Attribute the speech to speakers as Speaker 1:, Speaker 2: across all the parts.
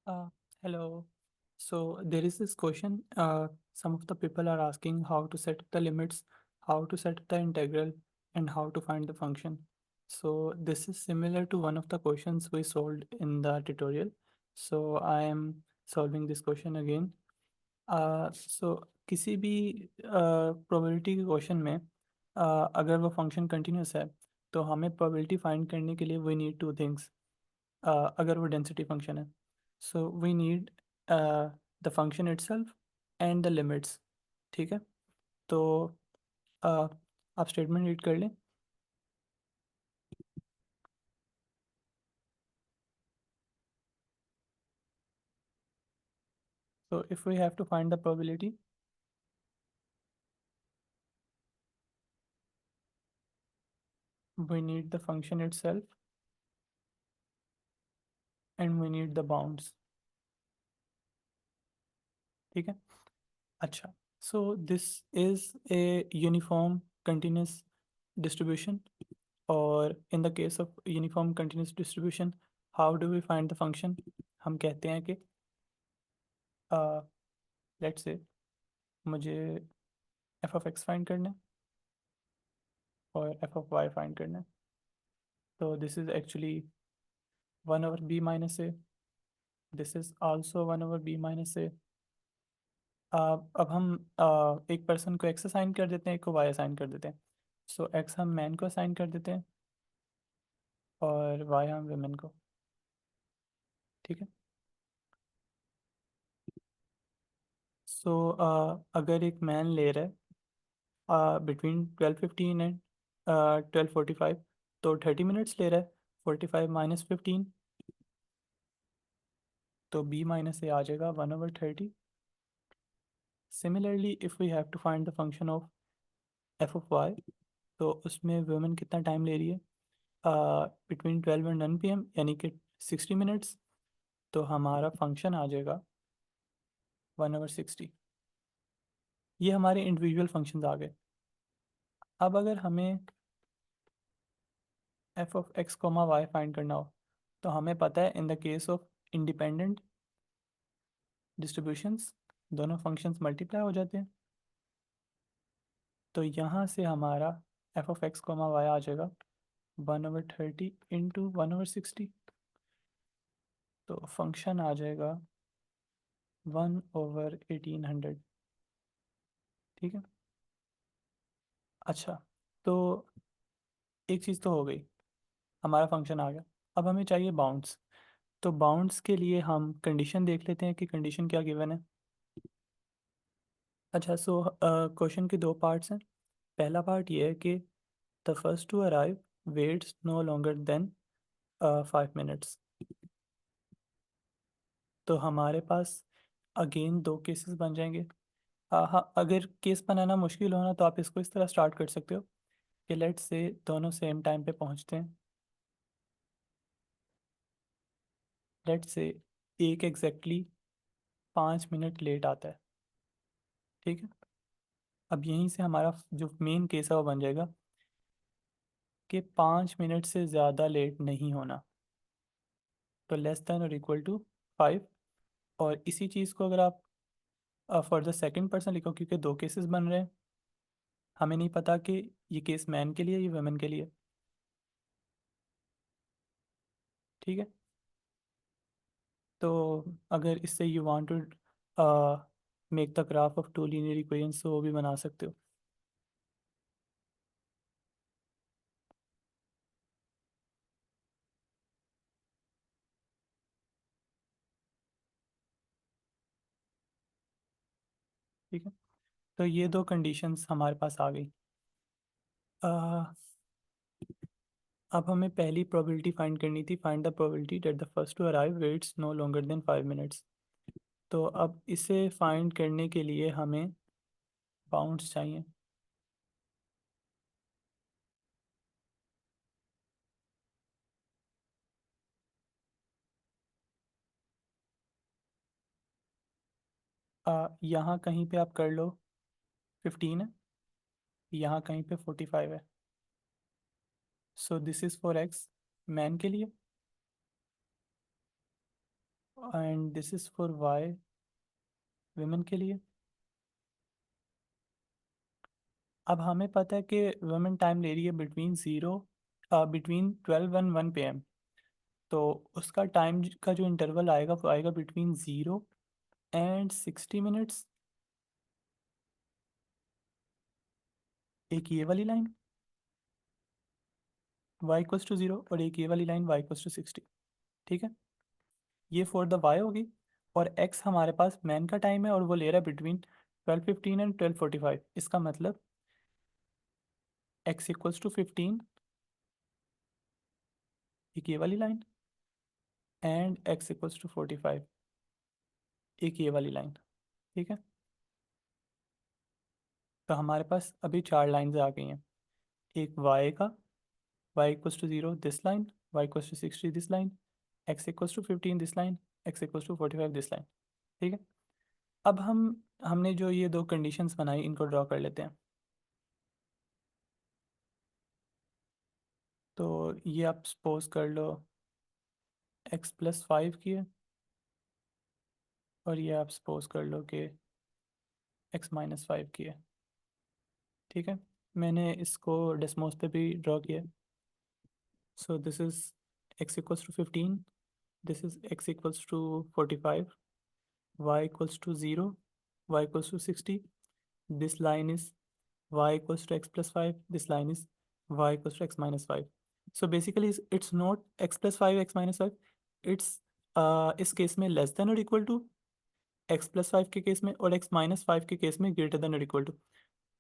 Speaker 1: Uh, Hello. So there is this question. Some of the people are asking how to set the limits, how to set the integral, and how to find the function. So this is similar to one of the questions we solved in the tutorial. So I am solving this question again. So किसी भी probability के question में अगर वो function continuous है तो हमें probability find करने के लिए वी नीड टू थिंग्स। अगर वो डेंसिटी फंक्शन है so we need the function itself and the limits. ठीक है। तो आप स्टेटमेंट रीड कर लें। So if we have to find the probability we need the function itself and we need the bounds. ठीक है। अच्छा। So this is a uniform continuous distribution, और in the case of uniform continuous distribution how do we find the function. हम कहते हैं कि let's say मुझे F of x find करना है और एफ ऑफ वाई फाइंड करना है। तो this is actually one over b minus a, this is also one over b minus a. अब हम एक पर्सन को एक्स असाइन कर देते हैं, एक को वाई असाइन कर देते हैं। सो एक्स हम मैन को असाइन कर देते हैं और वाई हम वेमेन को। ठीक है। सो अगर एक मैन ले रहा है बिटवीन 12:15 एंड 12:45, तो 30 मिनट्स ले रहा है। 45 माइनस 15, तो बी माइनस ए आ जाएगा 1/30। Similarly if we have to find the function of F of Y, तो उसमें वुमेन कितना टाइम ले रही है बिटवीन 12 एंड 1 PM, यानी कि 60 मिनट्स। तो हमारा फंक्शन आ जाएगा 1/60। ये हमारे इंडिविजुअल फंक्शंस आ गए। अब अगर हमें f of x comma y find करना हो, तो हमें पता है in the case of independent distributions दोनों फंक्शंस मल्टीप्लाई हो जाते हैं। तो यहाँ से हमारा f of x comma y आ जाएगा 1/30 इंटू 1/60। तो फंक्शन आ जाएगा 1/1800। ठीक है। अच्छा। तो एक चीज़ तो हो गई, हमारा फंक्शन आ गया। अब हमें चाहिए बाउंड्स। तो बाउंड्स के लिए हम कंडीशन देख लेते हैं कि कंडीशन क्या गिवन है। अच्छा। सो क्वेश्चन के दो पार्ट्स हैं। पहला पार्ट ये है कि the first to arrive waits no longer than 5 minutes. तो हमारे पास अगेन दो केसेस बन जाएंगे। हाँ, अगर केस बनाना मुश्किल हो ना तो आप इसको इस तरह स्टार्ट कर सकते हो कि लेट्स से दोनों सेम टाइम पे पहुंचते हैं। लेट्स से एक एग्जैक्टली 5 मिनट लेट आता है। ठीक है। अब यहीं से हमारा जो मेन केस है वो बन जाएगा कि 5 मिनट से ज़्यादा लेट नहीं होना। तो लेस देन और इक्वल टू 5। और इसी चीज़ को अगर आप फॉर द सेकेंड पर्सन लिखो, क्योंकि दो केसेस बन रहे हैं, हमें नहीं पता कि ये केस मैन के लिए या वुमेन के लिए। ठीक है। तो अगर इससे you want to make the graph of two linear equations, तो वो भी बना सकते हो। ठीक है। तो ये दो कंडीशंस हमारे पास आ गई। अ, अब हमें पहली प्रोबेबिलिटी फाइंड करनी थी, find the probability that the first to arrive waits no longer than 5 minutes. तो अब इसे फाइंड करने के लिए हमें बाउंड्स चाहिए। यहाँ कहीं पे आप कर लो 15 है, यहाँ कहीं पे 45 है। सो this is for x man के लिए, and this is for Y women के लिए। अब हमें पता है कि वुमेन टाइम ले रही है बिटवीन 12 and 1 PM। तो उसका टाइम का जो इंटरवल आएगा वो आएगा बिटवीन 0 and 60 मिनट्स। एक ये वाली लाइन y=0 और एक ये वाली लाइन y=60। ठीक है, ये फॉर द y होगी। और x हमारे पास मैन का टाइम है और वो ले रहा है बिटवीन 12:15 and 12:45। इसका मतलब x=15, एक ये वाली लाइन, एंड x=45, एक ये वाली लाइन। ठीक है, तो हमारे पास अभी 4 लाइन्स आ गई हैं। एक y का, y=0 this line, y=60 this line, x=15 this line, x=45 this line. ठीक है, अब हमने जो ये दो कंडीशंस बनाई इनको ड्रॉ कर लेते हैं। तो ये आप सपोज कर लो x+5 की है, और ये आप सपोज कर लो कि x-5 की है। ठीक है, मैंने इसको डेसिमल्स पे भी ड्रॉ किया है। सो this is x=15, this is x=45, y=0, y=60, this line is y=x+5, this line is y=x-5। so basically it's not x+5 x-5, it's इस केस में लेस देन और इक्वल टू, x+5 के case में और x-5 के case में greater than और equal to.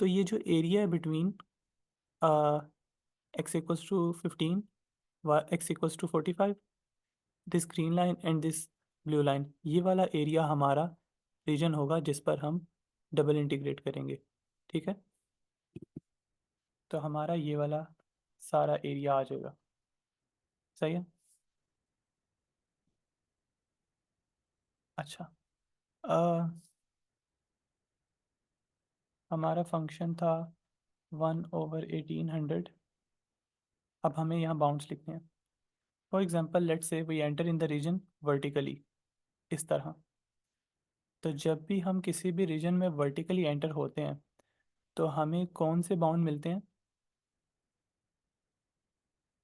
Speaker 1: तो ये जो एरिया है between x=15, x=45, this green line and this blue line, ये वाला एरिया हमारा रीजन होगा जिस पर हम डबल इंटीग्रेट करेंगे। ठीक है, तो हमारा ये वाला सारा एरिया आ जाएगा। सही है। अच्छा, अ, हमारा फंक्शन था 1/1800। अब हमें यहाँ बाउंड्स लिखने हैं। For example let's say we enter in the region vertically, इस तरह। तो जब भी हम किसी भी रीजन में वर्टिकली एंटर होते हैं तो हमें कौन से बाउंड मिलते हैं?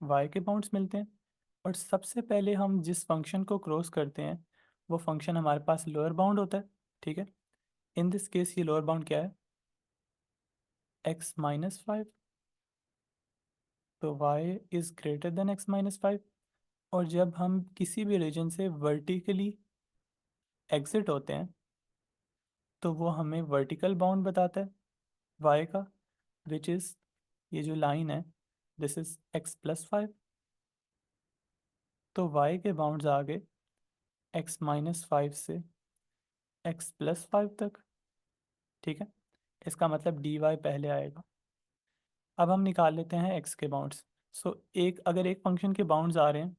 Speaker 1: वाई के बाउंड्स मिलते हैं। और सबसे पहले हम जिस फंक्शन को क्रॉस करते हैं वो फंक्शन हमारे पास लोअर बाउंड होता है। ठीक है, इन दिस केस ये लोअर बाउंड क्या है? x-5। तो y is greater then x-5। और जब हम किसी भी रीजन से वर्टिकली एग्जिट होते हैं तो वो हमें वर्टिकल बाउंड बताता है y का, विच इज़ ये जो लाइन है, दिस इज़ x+5। तो y के बाउंड्स आ गए x-5 से x+5 तक। ठीक है, इसका मतलब dy पहले आएगा। अब हम निकाल लेते हैं x के बाउंड्स। सो अगर एक फंक्शन के बाउंड्स आ रहे हैं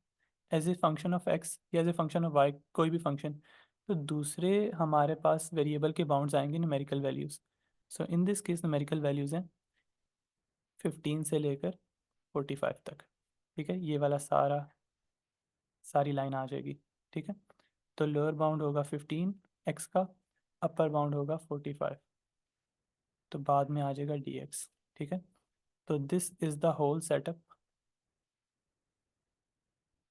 Speaker 1: as a function of x या as a function of y, कोई भी फंक्शन, तो दूसरे हमारे पास वेरिएबल के बाउंड्स आएंगे numerical values. So in this case numerical values हैं 15 से लेकर 45 तक। ठीक है, ये वाला सारी लाइन आ जाएगी। ठीक है, तो लोअर बाउंड होगा 15 x का, अपर बाउंड होगा 45, तो बाद में आ जाएगा dx। ठीक है, तो this is the whole setup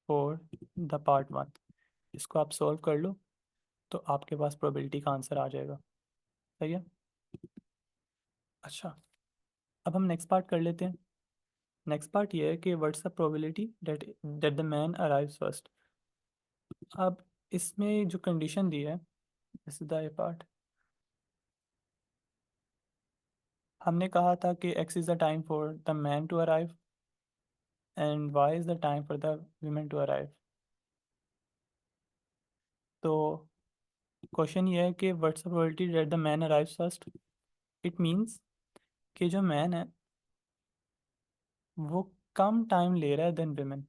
Speaker 1: for the part 1। इसको आप सॉल्व कर लो तो आपके पास प्रोबेबिलिटी का आंसर आ जाएगा। सही है। अच्छा, अब हम नेक्स्ट पार्ट कर लेते हैं। नेक्स्ट पार्ट ये है कि what's the probability that that the man arrives first. अब इसमें जो कंडीशन दी है, this is the A part. हमने कहा था कि x is the time for the man to arrive and y is the time for the women to arrive. तो क्वेश्चन ये है कि what's the probability that the man arrives first. It means कि जो मैन है वो कम time ले रहा है देन वीमेन,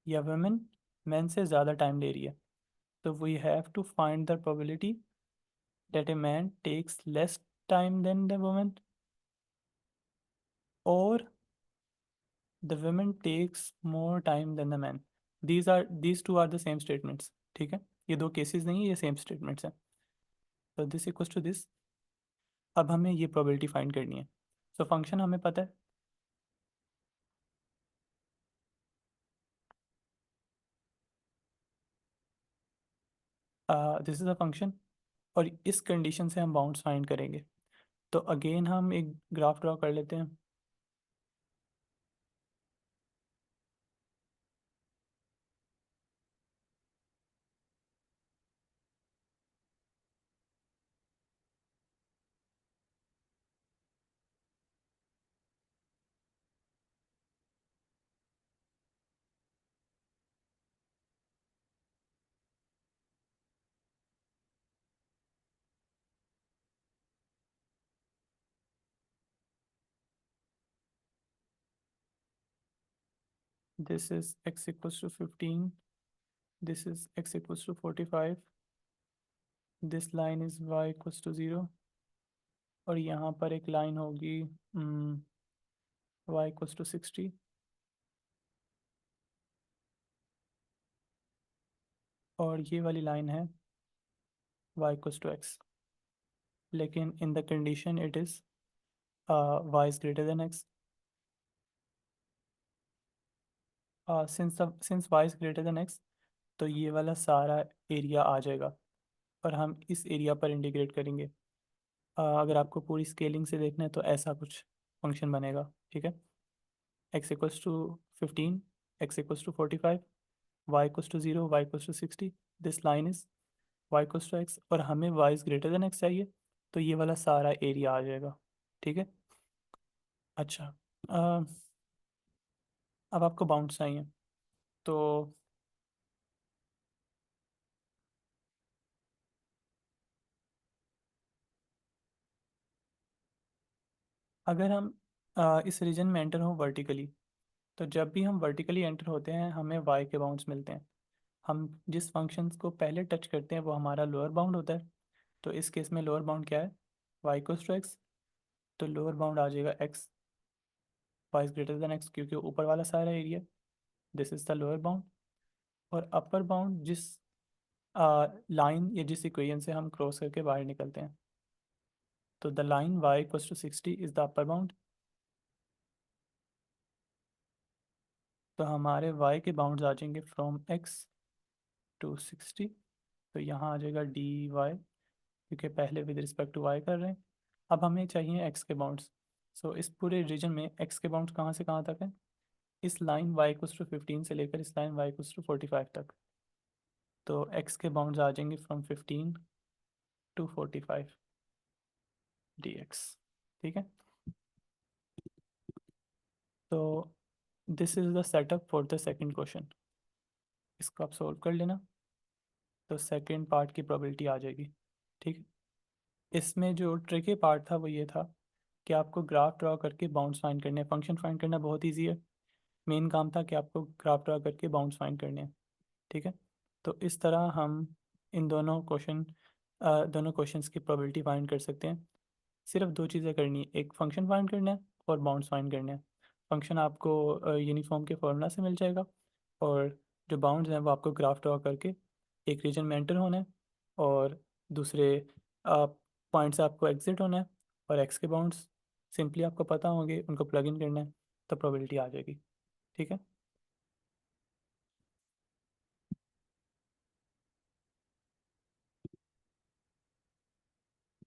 Speaker 1: या वुमेन मैन से ज़्यादा टाइम ले रही है। तो we have to find the probability that a man takes less time than the women, और the women takes more time than the man. These two are the same statements. ठीक है, ये दो केसेस नहीं है, ये सेम स्टेटमेंट्स हैं। तो दिस इक्वल्स टू दिस। अब हमें ये प्रोबेबिलिटी फाइंड करनी है। सो फंक्शन हमें पता है, दिस इज़ अ फंक्शन, और इस कंडीशन से हम बाउंड्स फाइंड करेंगे। तो अगेन हम एक ग्राफ ड्रॉ कर लेते हैं। This is x equals to 15, this is x equals to 45, this line is y equals to 0, और यहाँ पर एक लाइन होगी y इक्वल्स टू 60, और ये वाली लाइन है y इक्वल्स टू x। लेकिन in the condition it is y is greater than x। Since y is greater than x, तो ये वाला सारा एरिया आ जाएगा, और हम इस एरिया पर इंटीग्रेट करेंगे। अगर आपको पूरी स्केलिंग से देखना है तो ऐसा कुछ फंक्शन बनेगा, ठीक है। x equals to 15, x equals to 45, y equals to 0, y equals to 60, this line is y equals to x, और हमें y is greater than x चाहिए, तो ये वाला सारा एरिया आ जाएगा, ठीक है। अच्छा, अ, अब आपको बाउंड्स चाहिए, तो अगर हम इस रीजन में एंटर हो वर्टिकली, तो जब भी हम वर्टिकली एंटर होते हैं हमें y के बाउंड्स मिलते हैं। हम जिस फंक्शंस को पहले टच करते हैं वो हमारा लोअर बाउंड होता है। तो इस केस में लोअर बाउंड क्या है, y इक्वल्स टू x, तो लोअर बाउंड आ जाएगा x, y is greater than x, क्योंकि ऊपर वाला सारा area, this is the lower bound. और अपर बाउंड जिस लाइन या जिस इक्वेशन से हम क्रॉस करके बाहर निकलते हैं, तो the line y equals to 60 is the upper bound. तो हमारे y के बाउंड्स आ जाएंगे फ्रॉम x टू 60। तो यहाँ आ जाएगा dy, क्योंकि पहले विद रिस्पेक्ट टू y कर रहे हैं। अब हमें चाहिए x के बाउंड्स। सो इस पूरे रीजन में x के बाउंड्स कहाँ से कहाँ तक है, इस लाइन y इक्वल्स टू 15 से लेकर इस लाइन y इक्वल्स टू 45 तक। तो x के बाउंड्स आ जाएंगे फ्रॉम 15 टू 45 dx, ठीक है। तो this is the setup for the second question, इसको आप सॉल्व कर लेना, तो सेकंड पार्ट की प्रोबेबिलिटी आ जाएगी, ठीक है। इसमें जो ट्रिकी पार्ट था वो ये था कि आपको ग्राफ ड्रॉ करके बाउंड्स फाइंड करने हैं। फंक्शन फाइंड करना बहुत ईजी है, मेन काम था कि आपको ग्राफ ड्रॉ करके बाउंड्स फाइंड करने हैं, ठीक है। तो इस तरह हम इन दोनों क्वेश्चंस की प्रोबेबिलिटी फाइंड कर सकते हैं। सिर्फ दो चीज़ें करनी है, एक फंक्शन फाइंड करना है और बाउंड्स फाइंड करना है। फंक्शन आपको यूनिफॉर्म के फॉर्मूला से मिल जाएगा, और जो बाउंड्स हैं वो आपको ग्राफ ड्रॉ करके एक रीजन में एंटर होना है, और दूसरे पॉइंट से आपको एग्जिट होना है। और एक्स के बाउंड्स सिंपली आपको पता होंगे, उनको प्लग इन करना है, तो प्रोबेबिलिटी आ जाएगी, ठीक है।